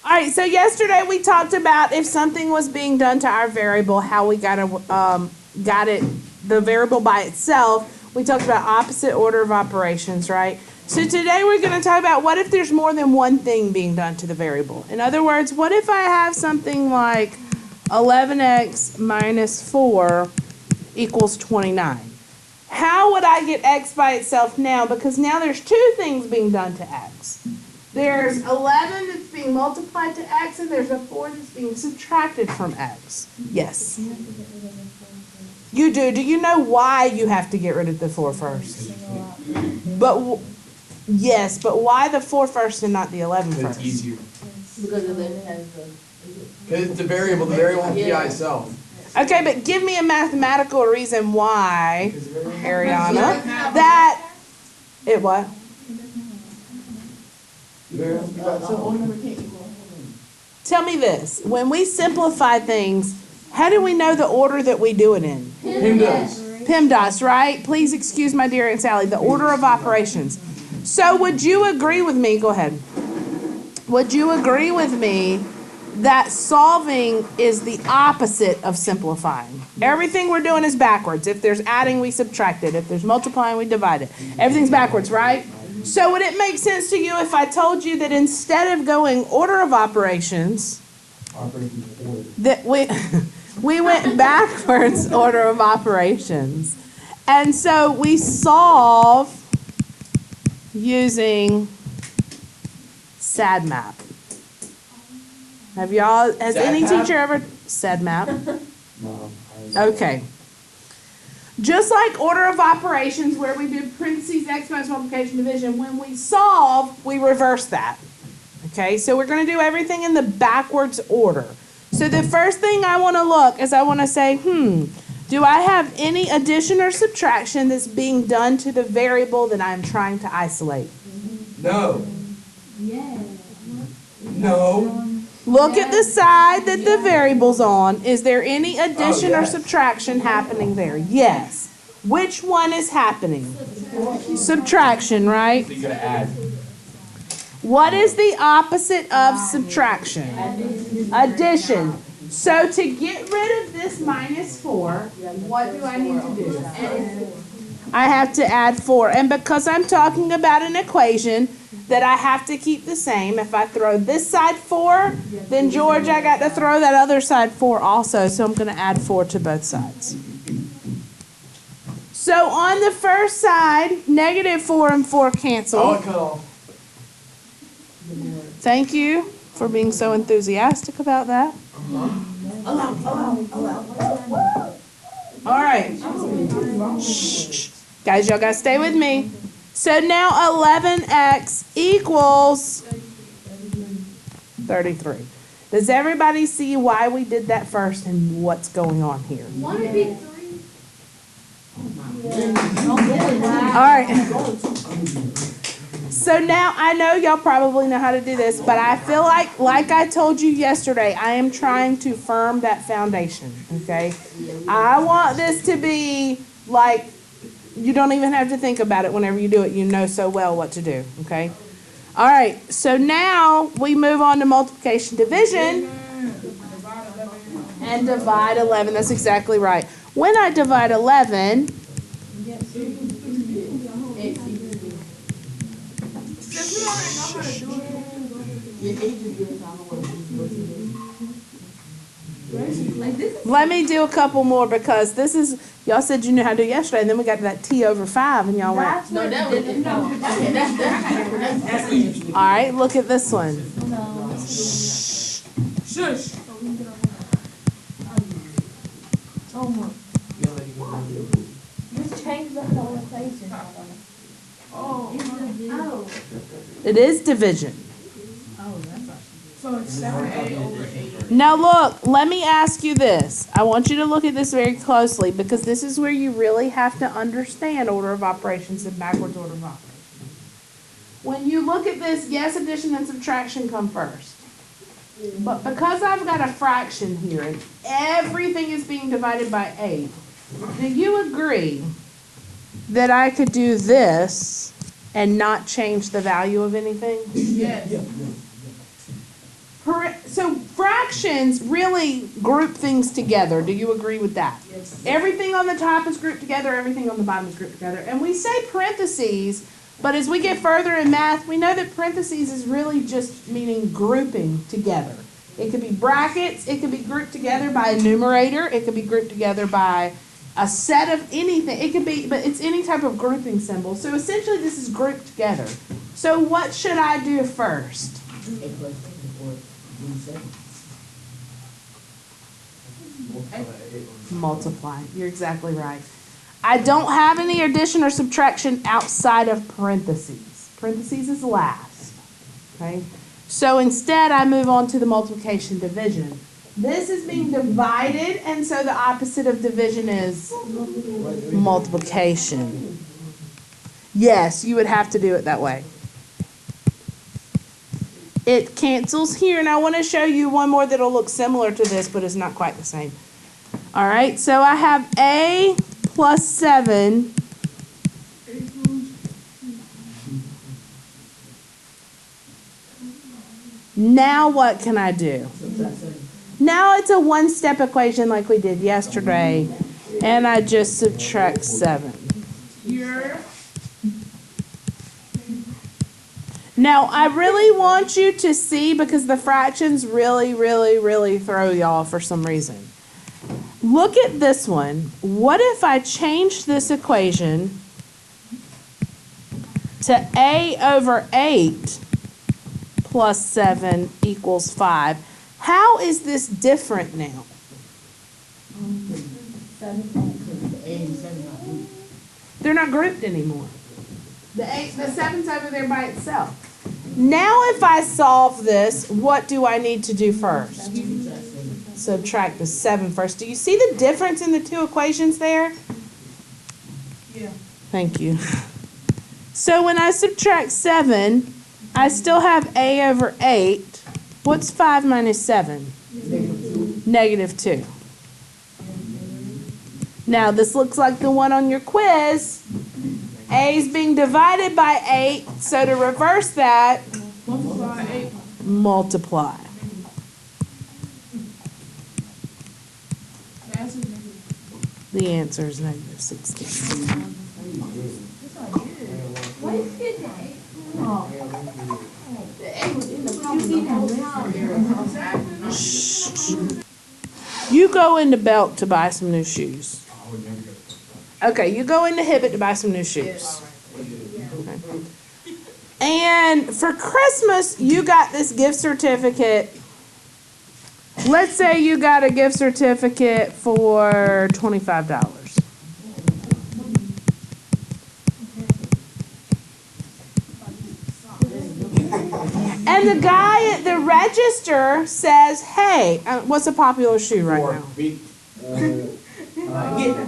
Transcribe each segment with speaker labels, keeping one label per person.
Speaker 1: All right, so yesterday we talked about if something was being done to our variable, how we got it, the variable by itself. We talked about opposite order of operations, right? So today we're going to talk about what if there's more than one thing being done to the variable. In other words, what if I have something like 11x minus 4 equals 29? How would I get x by itself now? Because now there's two things being done to x. There's 11 that's being multiplied to x, and there's a 4 that's being subtracted from x. Yes? You do. Do you know why you have to get rid of the 4 first? But yes, but why the 4 first and not the 11 first?
Speaker 2: It's easier.
Speaker 3: Because of it has the.
Speaker 2: Because it's the variable will be by itself.
Speaker 1: Okay, but give me a mathematical reason why, Ariana, that it what? Tell me this. When we simplify things, how do we know the order that we do it in?
Speaker 2: PIMDAS.
Speaker 1: PIMDAS, right? Please excuse my dear Aunt Sally, the order of operations. So would you agree with me? Go ahead. Would you agree with me that solving is the opposite of simplifying? Everything we're doing is backwards. If there's adding, we subtract it. If there's multiplying, we divide it. Everything's backwards, right? So would it make sense to you if I told you that instead of going order of operations, that we went backwards order of operations? And so we solve using SADMAP. Has any teacher ever SADMAP?
Speaker 2: No.
Speaker 1: Okay. Just like order of operations where we do parentheses, exponents, multiplication, division, when we solve, we reverse that. Okay, so we're going to do everything in the backwards order. So the first thing I want to look is I want to say, do I have any addition or subtraction that's being done to the variable that I'm trying to isolate?
Speaker 2: No. No.
Speaker 1: Look at the side that the variable's on. Is there any addition or subtraction happening there? Yes. Which one is happening? Subtraction, right?
Speaker 2: So you gotta add.
Speaker 1: What is the opposite of subtraction? Addition. So to get rid of this minus 4, what do I need to do? I have to add 4. And because I'm talking about an equation that I have to keep the same, if I throw this side 4, then George, I got to throw that other side 4 also. So I'm going to add 4 to both sides. So on the first side, negative 4 and 4 cancel.
Speaker 2: Oh, cut off.
Speaker 1: Thank you for being so enthusiastic about that. All right. Shh. Guys, y'all got to stay with me. So now 11x equals 33. Does everybody see why we did that first and what's going on here? All right. So now I know y'all probably know how to do this, but I feel like I told you yesterday, I am trying to firm that foundation, okay? I want this to be like, you don't even have to think about it whenever you do it. You know so well what to do, okay? All right, so now we move on to multiplication division and divide 11. That's exactly right. When I divide 11, let me do a couple more because this is, y'all said you knew how to do yesterday, and then we got to that t over 5, and y'all went.
Speaker 3: No, that was
Speaker 1: All right, look at this one.
Speaker 3: Shush. Just change the whole equation.
Speaker 1: It is division.
Speaker 3: So it's 7a over 8.
Speaker 1: Now look, let me ask you this. I want you to look at this very closely because this is where you really have to understand order of operations and backwards order of operations. When you look at this, yes, addition and subtraction come first. But because I've got a fraction here and everything is being divided by 8, do you agree that I could do this and not change the value of anything?
Speaker 3: Yes.
Speaker 1: For fractions really group things together. Do you agree with that?
Speaker 3: Yes.
Speaker 1: Everything on the top is grouped together, everything on the bottom is grouped together. And we say parentheses, but as we get further in math, we know that parentheses is really just meaning grouping together. It could be brackets, it could be grouped together by a numerator, it could be grouped together by a set of anything. It could be, but it's any type of grouping symbol. So essentially this is grouped together. So what should I do first? Multiply. You're exactly right. I don't have any addition or subtraction outside of parentheses. Parentheses is last. Okay? So instead I move on to the multiplication division. This is being divided, and so the opposite of division is multiplication. Yes, you would have to do it that way. It cancels here, and I want to show you one more that'll look similar to this, but it's not quite the same. All right, so I have A plus 7 now what can I do? Now it's a one-step equation like we did yesterday, and I just subtract 7. Now, I really want you to see, because the fractions really throw y'all for some reason. Look at this one. What if I change this equation to A over 8 plus 7 equals 5? How is this different now? They're not grouped anymore. The 7's over there by itself. Now if I solve this, what do I need to do first? Subtract the 7 first. Do you see the difference in the two equations there?
Speaker 3: Yeah.
Speaker 1: Thank you. So when I subtract 7, I still have A over 8. What's 5 minus 7? Negative 2. Now this looks like the one on your quiz. A is being divided by 8, so to reverse that, multiply. The answer is negative 16.
Speaker 3: What is it?
Speaker 1: You go into Belk to buy some new shoes. Okay, you go into Hibbett to buy some new shoes. Okay. And for Christmas, you got this gift certificate. Let's say you got a gift certificate for $25. And the guy at the register says, hey, what's a popular shoe right now?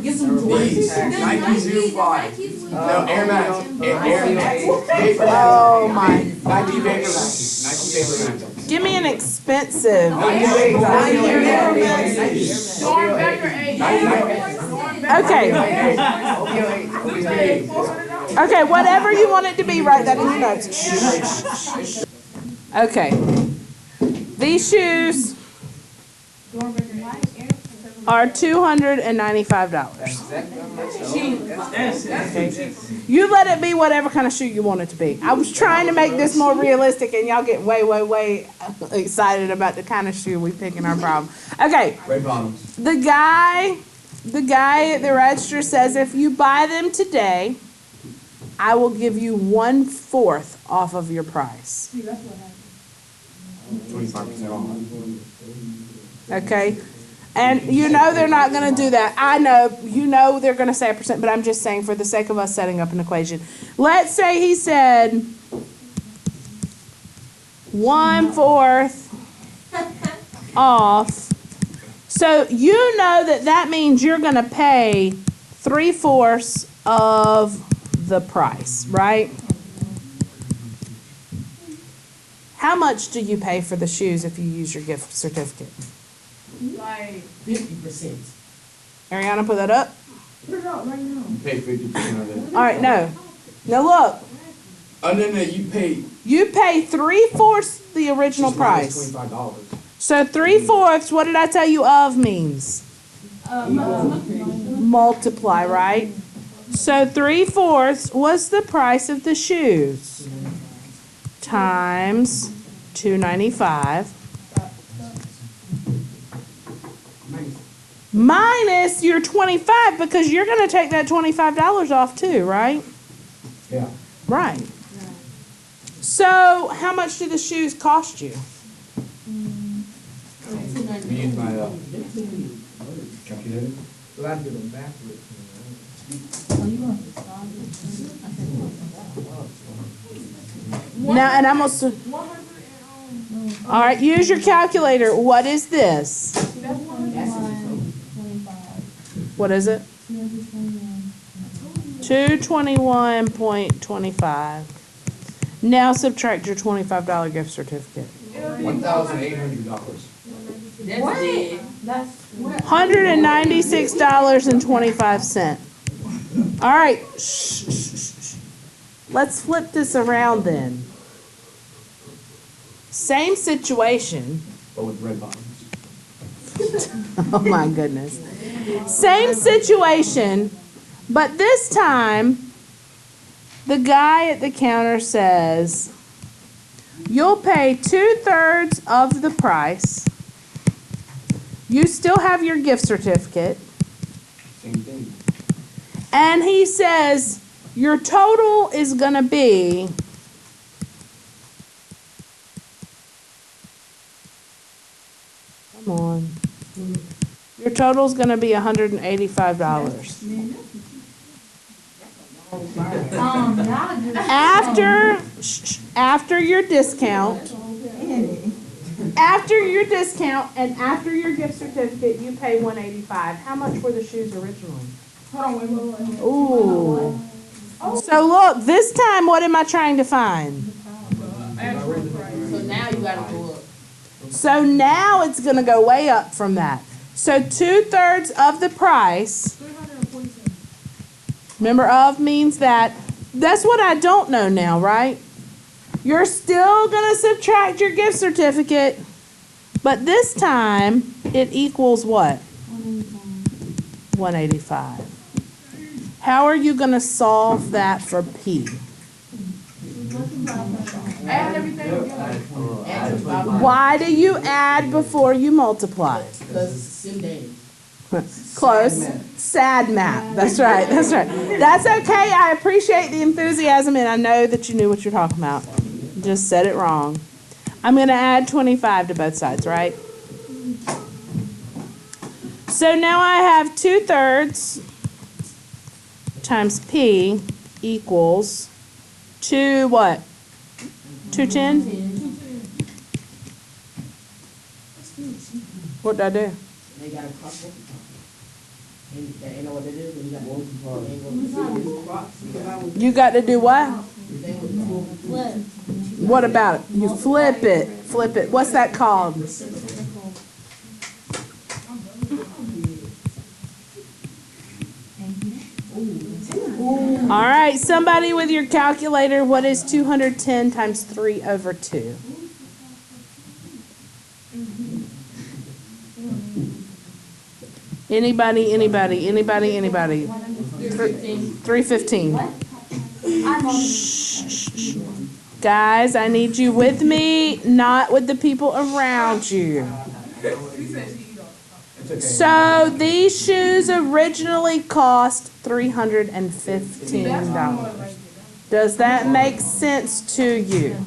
Speaker 2: Get some Jordans. Nike 05. No, Air Max. Air Max.
Speaker 1: Oh my.
Speaker 2: Nike Vapor Max. Nike Vapor Max.
Speaker 1: Give me an expensive. Okay. Okay, whatever you want it to be, write that in your notes. Okay. These shoes are $295. You let it be whatever kind of shoe you want it to be. I was trying to make this more realistic, and y'all get way excited about the kind of shoe we pick in our problem. Okay.
Speaker 2: Red bottoms.
Speaker 1: The guy at the register says if you buy them today, I will give you 1/4 off of your price.
Speaker 2: 25% off.
Speaker 1: Okay? And you know they're not going to do that. I know, you know they're going to say 1%, but I'm just saying for the sake of us setting up an equation. Let's say he said 1/4 off. So you know that means you're going to pay 3/4 of the price, right? How much do you pay for the shoes if you use your gift certificate?
Speaker 3: Like
Speaker 2: 50%.
Speaker 1: Ariana, put that up.
Speaker 3: put it up right now.
Speaker 2: You pay 50% of it.
Speaker 1: All right, no. Now look,
Speaker 2: Oh, no, you pay.
Speaker 1: you pay 3/4 the original
Speaker 2: just minus
Speaker 1: price.
Speaker 2: $25.
Speaker 1: So 3/4, what did I tell you of means? Multiply, right? So 3/4 was the price of the shoes times $2.95 minus your 25 because you're going to take that $25 off too, right?
Speaker 2: Yeah.
Speaker 1: Right. So how much do the shoes cost you?
Speaker 2: We use my calculator.
Speaker 4: Well, I did them backwards.
Speaker 1: Now, and I'm also. All right, use your calculator. What is this? What is it? 221.25. Now subtract your $25 gift certificate.
Speaker 2: $1,800.
Speaker 1: $196.25. All right. Shh. Let's flip this around then. Same situation.
Speaker 2: But with red bottoms.
Speaker 1: Oh my goodness. Same situation, but this time the guy at the counter says, you'll pay 2/3 of the price. You still have your gift certificate.
Speaker 2: Same thing.
Speaker 1: And he says, your total is going to be come on. Your total is going to be $185. After your discount, and after your gift certificate, you pay $185. How much were the shoes originally? Ooh. So look, this time, what am I trying to find?
Speaker 5: So now you gotta go up.
Speaker 1: So now it's going to go way up from that. So 2/3 of the price. Remember, of means that. That's what I don't know now, right? You're still going to subtract your gift certificate, but this time it equals what? 185. How are you going to solve that for P?
Speaker 5: Add everything together.
Speaker 1: Why do you add before you multiply?
Speaker 5: Because it's sim days.
Speaker 1: Close. Sad math. That's right. That's right. That's okay. I appreciate the enthusiasm, and I know that you knew what you're talking about. Just said it wrong. I'm going to add 25 to both sides, right? So now I have 2/3 times P equals 2 what? 210? What did I do?
Speaker 5: They got a couple. And they know what it is. And you got
Speaker 1: You got to do what?
Speaker 3: Flip.
Speaker 1: What about it? You flip it. Flip it. What's that called? All right, somebody with your calculator, what is 210 times 3/2? Anybody? 315. Guys, I need you with me, not with the people around you. So these shoes originally cost $315. Does that make sense to you?